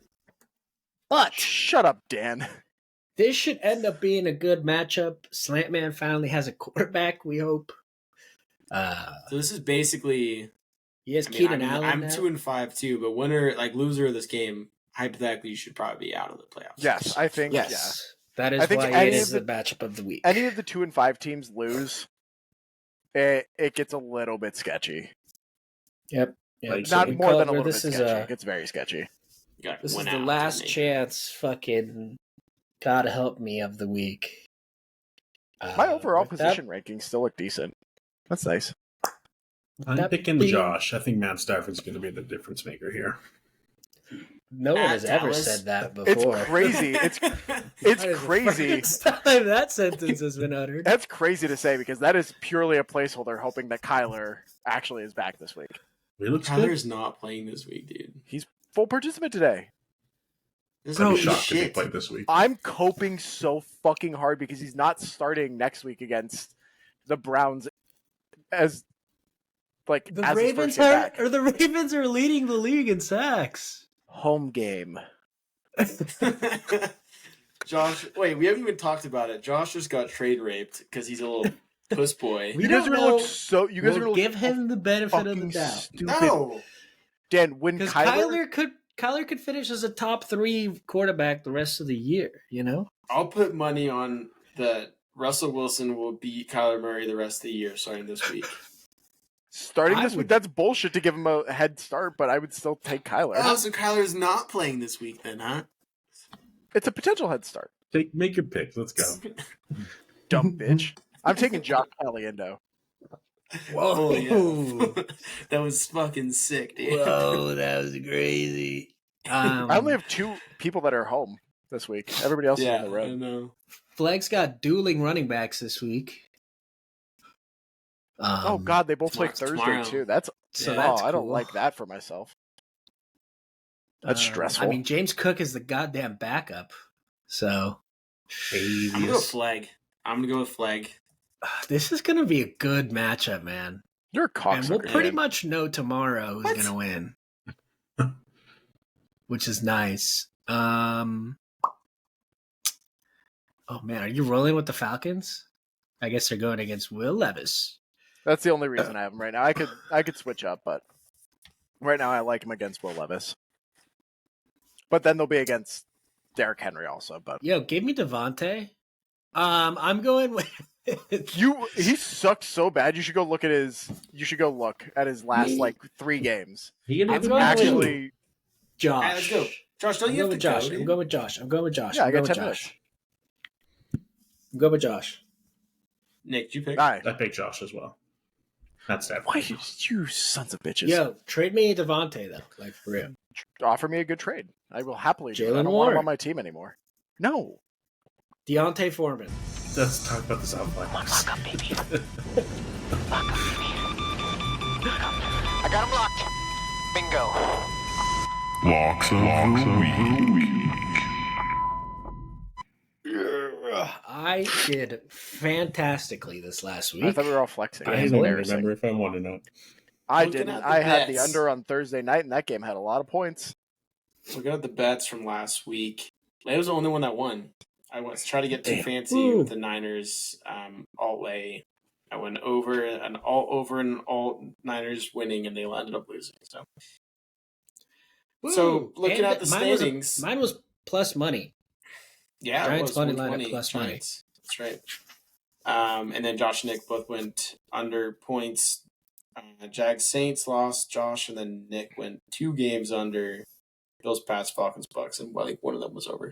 But Shut up, Dan. this should end up being a good matchup. Slantman finally has a quarterback, we hope. So this is basically. He has I mean, Keenan Allen I'm now. 2-5 too, but winner, like loser of this game, hypothetically, you should probably be out of the playoffs. Yes, I think. Yes. That is I think why any it is of the matchup of the week. Yeah. Any of the 2 and 5 teams lose, it gets a little bit sketchy. Yep. Like, Not we more call than it a where little bit this is sketchy. It gets very sketchy. You gotta This is win the out to last make it. chance fucking God help me of the week. My overall with that- position rankings still look decent. That's nice. I'm that picking being- Josh. I think Matt Stafford's going to be the difference maker here. No one At has ever Dallas. said that It's before. crazy. It's That is the crazy. first time that sentence has been uttered. That's crazy to say because that is purely a placeholder, hoping that Kyler actually is back this week. He looks good. Kyler's not playing this week, dude. He's full participant today. This I'd be is shocked if he shit. played this week. I'm coping so fucking hard because he's not starting next week against the Browns as The as his first Ravens game back. the Ravens are leading the league in sacks. Home game. Josh, wait, we haven't even talked about it. Josh just got trade raped because he's a little puss boy. We You guys don't are gonna look know. so. You guys are We'll gonna look give him the benefit of the fucking doubt. stupid. No, Dan, when Because Kyler Kyler could finish as a top 3 quarterback the rest of the year, you know? I'll put money on that. Russell Wilson will beat Kyler Murray the rest of the year, starting this week. starting I this week, would- that's bullshit to give him a head start, but I would still take Kyler. Oh, so Kyler's not playing this week, then, huh? It's a potential head start. Make your pick. Let's go. Dumb bitch. I'm taking Josh Caliendo. Oh, yeah. Whoa. That was fucking sick, dude. Whoa, that was crazy. I only have 2 people that are home this week. Everybody else is Yeah, on the I road. know. Flex got dueling running backs this week. Oh god, they both play tomorrow- Thursday tomorrow. too. That's So oh, that's I don't cool. like that for myself. That's stressful. I mean, James Cook is the goddamn backup. So I'm gonna go flag. I'm gonna go with flag. this is going to be a good matchup, man. You're a And we'll cocksucker. pretty man. much know tomorrow who's What? going to win. Which is nice. Oh man, are you rolling with the Falcons? I guess they're going against Will Levis. That's the only reason I have him right now. I could switch up, but right now I like him against Will Levis. But then they'll be against Derrick Henry also. But Yo, give me Devontae. I'm going with he sucked so bad. You should go look at his. You should go look at his last Me? like 3 games. I'm It's going with actually Josh. All right, let's go. Josh, don't I'm you going have with to Josh. go, I'm dude? going with Josh. I'm going with Josh. Yeah, I'm I going got with 10 Josh. I'm going with Josh. Nick, did you pick? Aye. I picked Josh as well. That's Stafford. Why you sons of bitches? Yo, trade me Devontae though, like for real. Offer me a good trade. I will happily do it. I Jalen don't want him Warren. on my team anymore. No. Deontay Foreman. Let's talk about this outline. I got him locked. Bingo. Locks of the week. I did fantastically this last I week. thought we were all flexing. I That's don't embarrassing. remember if I won or not. I Looking didn't. at the I had the bets. under on Thursday night, and that game had a lot of points. Looking at the bets from last week, Lay was the only one that won. I was trying to get too Damn. fancy Ooh. with the Niners alt way. I went over and all Niners winning, and they ended up losing. So So, looking And at the mine was standings- mine was plus money. yeah, Giants it was money line at 120 plus money. Giants. That's right. And then Josh and Nick both went under points. Jags Saints lost. Josh and then Nick went 2 games under. Bills, Pats, Falcons, Bucks, and I think one of them was over.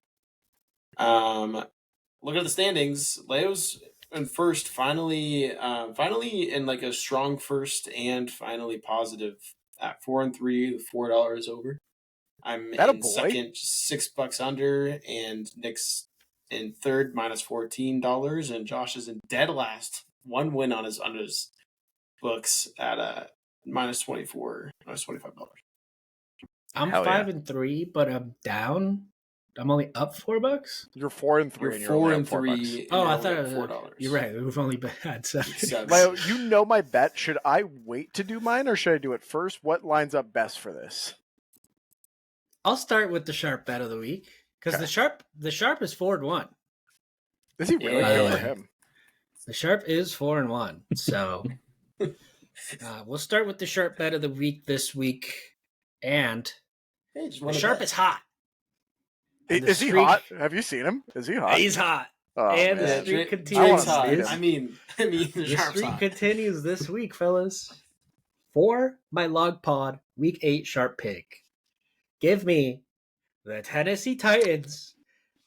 Look at the standings. Leo's in first, finally in like a strong first, and finally positive at 4-3 with $4 over. I'm That a in boy? second, just $6 under, and Nick's in third, minus $14, and Josh is in dead last, 1 win on his books at minus $25. I'm Hell yeah. 5-3, but I'm down. I'm only up $4. You're 4-3. You're and you're 4 only and up $4. 3. Oh, I and thought you're it was only at $4. You're right. We've only had 7. Sucks. Leo, you know my bet. Should I wait to do mine or should I do it first? What lines up best for this? I'll start with the sharp bet of the week because Okay. the sharp is 4-1. Is he really? Yeah. Good for him. The sharp is 4-1. So we'll start with the sharp bet of the week this week, and Hey, just the wanna sharp bet. is hot. And the Is he streak- hot? Have you seen him? Is he hot? He's hot. Oh, and the man. streak Drake- continues. Drake's I wanna hot. meet him. I mean, the The sharp's streak hot. continues this week, fellas. For my log pod week 8 sharp pick, give me the Tennessee Titans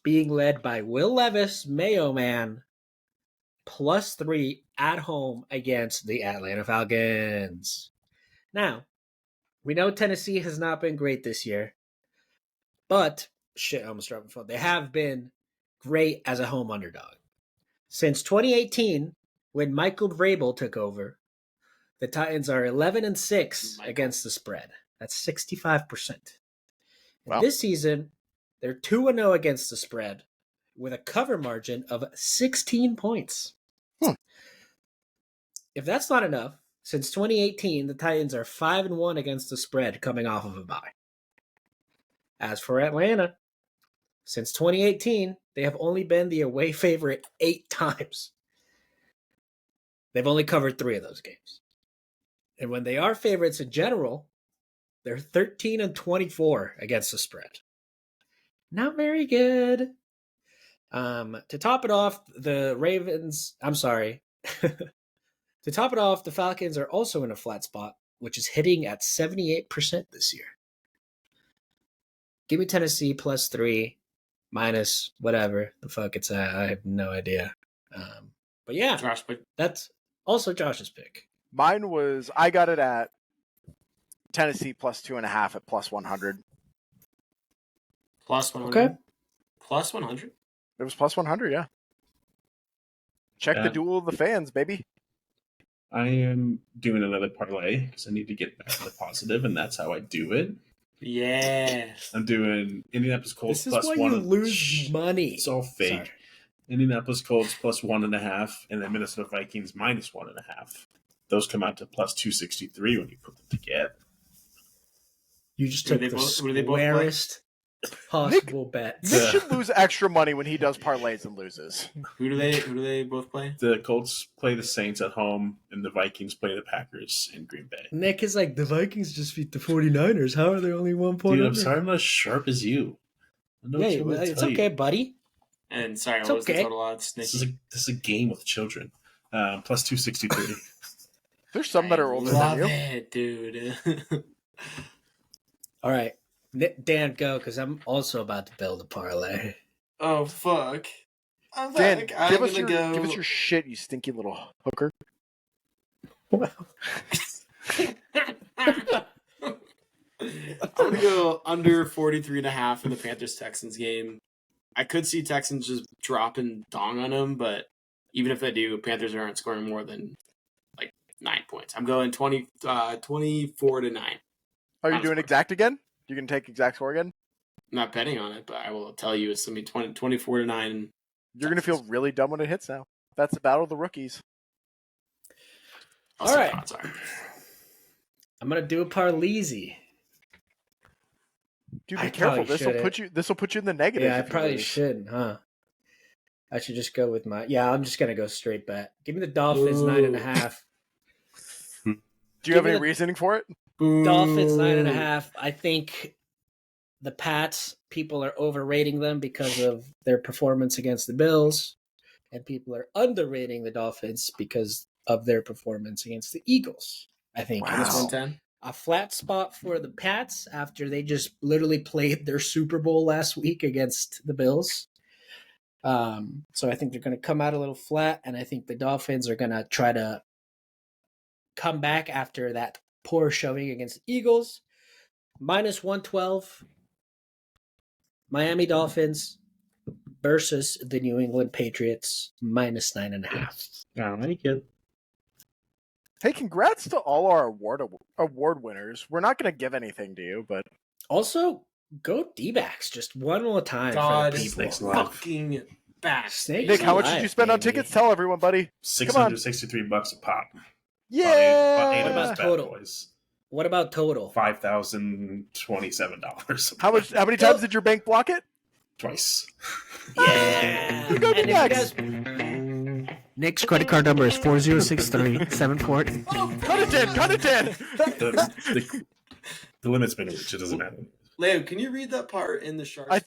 being led by Will Levis, Mayo Man, +3 at home against the Atlanta Falcons. Now, we know Tennessee has not been great this year, but shit, I almost dropped my phone. They have been great as a home underdog. Since 2018, when Michael Vrabel took over, the Titans are 11-6 Michael. against the spread. That's 65%. And Wow. this season, they're 2-0 against the spread with a cover margin of 16 points. If that's not enough, since 2018, the Titans are 5-1 against the spread coming off of a bye. As for Atlanta, since 2018, they have only been the away favorite 8 times. They've only covered 3 of those games. And when they are favorites in general, they're 13-24 against the spread. Not very good. To top it off, the Falcons are also in a flat spot, which is hitting at 78% this year. Give me Tennessee +3, minus whatever the fuck it's at. I have no idea. But yeah, Josh, but that's also Josh's pick. Mine was, I got it at Tennessee +2.5 at +100. plus 100. Okay. Plus 100. It was +100, yeah. Check the Yeah. duel of the fans, baby. I am doing another parlay because I need to get back to the positive, and that's how I do it. Yeah. I'm doing Indianapolis Colts This is plus why one. you lose money. It's all fake. Sorry. Indianapolis Colts +1.5, and then Minnesota Vikings -1.5. Those come out to +263 when you put them together. You just Who took do the they both play? squarest possible bet. Nick Yeah. should lose extra money when he does parlays and loses. Who do they both play? The Colts play the Saints at home, and the Vikings play the Packers in Green Bay. Nick is like, the Vikings just beat the 49ers. How are they only 1 point Dude, I'm under? sorry I'm not as sharp as you. I know what Yeah, you want well, to it's tell okay, you. buddy. And sorry, It's what was the okay. total odds? This Nikki? is a game with children. +263. There's some that are older Love than you. it, dude. All right. Dan, go, because I'm also about to build a parlay. Oh fuck. I'm Dan, back. I'm give us gonna go. your shit, you stinky little hooker. I'm gonna go under 43.5 in the Panthers Texans game. I could see Texans just dropping dong on them, but even if they do, Panthers aren't scoring more than like 9 points. I'm going 24 to 9. Are you Honest doing work. exact again? You can take exact score again? I'm not betting on it, but I will tell you it's gonna be 24 to 9. You're going to feel really dumb when it hits now. That's the battle of the rookies. I'll All see right. what odds are. I'm going to do a parleezy. Dude, I be careful. probably This will put you in the negative. Yeah, I if you probably lose. shouldn't, huh? I should just go with my... Yeah, I'm just going to go straight bet. Give me the Dolphins, Ooh. 9.5. Do you give have me any the- reasoning for it? Dolphins, Boo. 9.5. I think the Pats, people are overrating them because of their performance against the Bills, and people are underrating the Dolphins because of their performance against the Eagles. I think Wow. Minus it's 110. a flat spot for the Pats after they just literally played their Super Bowl last week against the Bills. So I think they're going to come out a little flat, and I think the Dolphins are going to try to come back after that poor showing against the Eagles. Minus 112. Miami Dolphins versus the New England Patriots, minus 9.5. I like it. Hey, congrats to all our award winners. We're not going to give anything to you, but Also, go D-backs just one more time God, for the people. Snakes alive. fucking back. Snakes Nick, how much did alive, you spend on baby. tickets? Tell everyone, buddy. $663 a pop. Yeah. Bought eight of What those about bad total? boys. What about total? $5,027. How many times did your bank block it? Twice. Yeah. You go to And if you next. guys- Nick's credit card number is 406374. Cut it, Dan. Cut it, Dan. The limit's been reached. It doesn't matter. Liam, can you read that part in the shark? I-